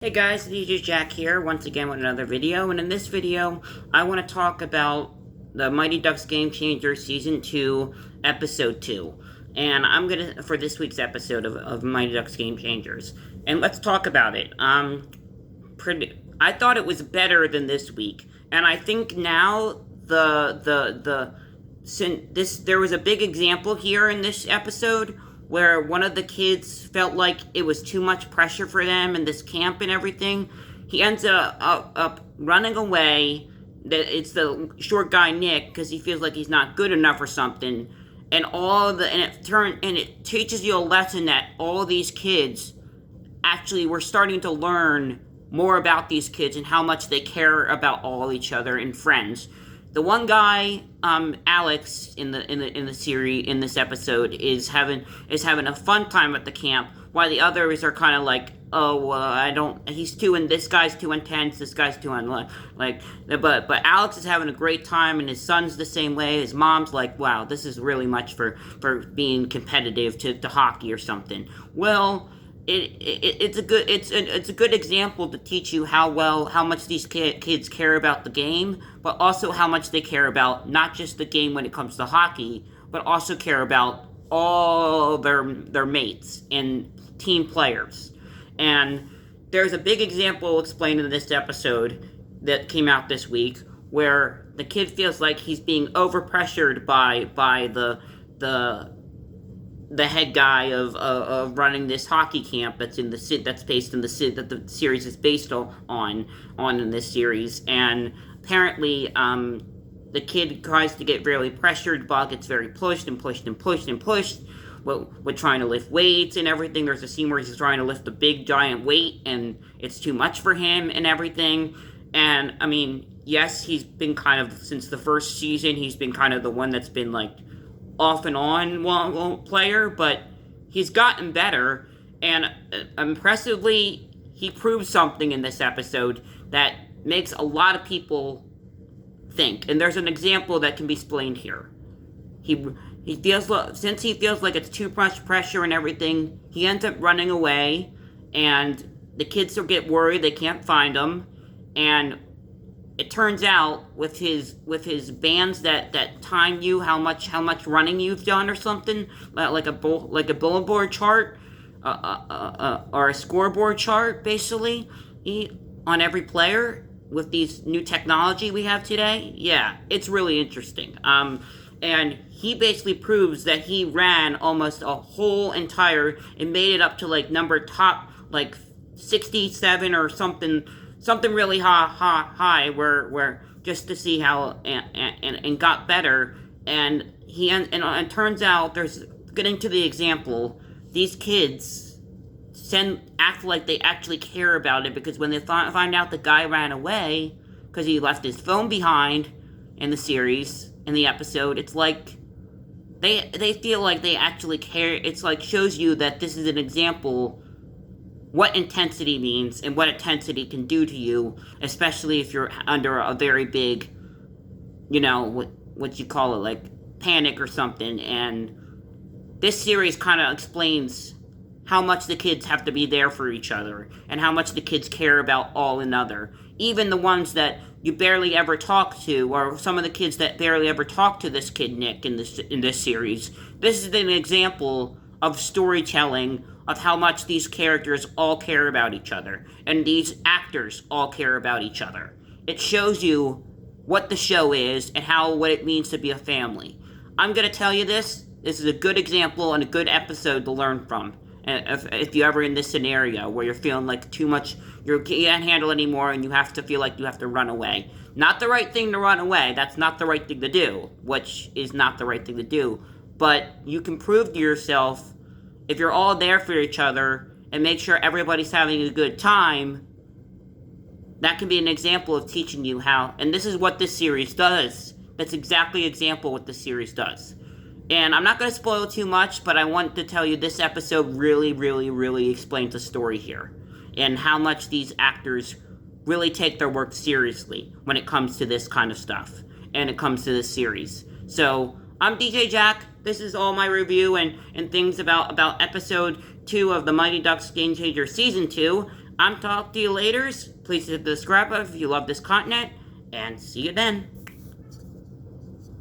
Hey guys, DJ Jack here, once again with another video, and in this video, I want to talk about the Mighty Ducks Game Changer Season 2, Episode 2. And I'm gonna, for this week's episode of Mighty Ducks Game Changers. And let's talk about it. I thought it was better than this week, and I think now there was a big example here in this episode where one of the kids felt like it was too much pressure for them in this camp and everything. He ends up running away. It's the short guy Nick, because he feels like he's not good enough or something. And it teaches you a lesson that all these kids actually we're starting to learn more about these kids and how much they care about all each other and friends. The one guy, Alex, in the series, in this episode, is having a fun time at the camp, while the others are kind of like, oh, well, this guy's too intense, this guy's too but Alex is having a great time, and his son's the same way. His mom's like, wow, this is really much for being competitive to hockey or something. Well, it's a good example to teach you how much these kids care about the game, but also how much they care about not just the game when it comes to hockey, but also care about all their mates and team players. And there's a big example explained in this episode that came out this week where the kid feels like he's being overpressured by the head guy of running this hockey camp that's based in the city that the series is based on in this series. And apparently the kid tries to get really pressured. Bob gets very pushed with trying to lift weights and everything. There's a scene where he's trying to lift a big giant weight and it's too much for him and everything. And I mean, yes, he's been kind of, since the first season, he's been kind of the one that's been like off and on player, but he's gotten better, and impressively, he proves something in this episode that makes a lot of people think. And there's an example that can be explained here. Since he feels like it's too much pressure and everything, he ends up running away, and the kids will get worried, they can't find him, and it turns out with his bands that time you how much running you've done or something, like a bulletin board chart, or a scoreboard chart, basically, on every player with these new technology we have today. Yeah, it's really interesting. And he basically proves that he ran almost a whole entire and made it up to like top 67 or something really high where just to see how and got better. And it turns out, there's getting to the example, these kids act like they actually care about it, because when they find out the guy ran away because he left his phone behind in the series, in the episode, it's like they feel like they actually care. It's like shows you that this is an example what intensity means and what intensity can do to you, especially if you're under a very big, what you call it, like panic or something. And this series kind of explains how much the kids have to be there for each other and how much the kids care about all another. Even the ones that you barely ever talk to, or some of the kids that barely ever talk to this kid Nick in this series. This is an example of storytelling of how much these characters all care about each other, and these actors all care about each other. It shows you what the show is and what it means to be a family. I'm going to tell you this is a good example and a good episode to learn from. If you're ever in this scenario where you're feeling like too much, you can't handle anymore, and you have to feel like you have to run away. Not the right thing to run away. That's not the right thing to do, which is not the right thing to do. But you can prove to yourself, if you're all there for each other and make sure everybody's having a good time, that can be an example of teaching you how. And this is what this series does. That's exactly an example of what this series does. And I'm not going to spoil too much, but I want to tell you this episode really, really, really explains the story here. And how much these actors really take their work seriously when it comes to this kind of stuff. And it comes to this series. So, I'm DJ Jack. This is all my review and things about episode 2 of the Mighty Ducks Game Changer Season 2. I'm talk to you later. Please hit the subscribe button if you love this content, and see you then.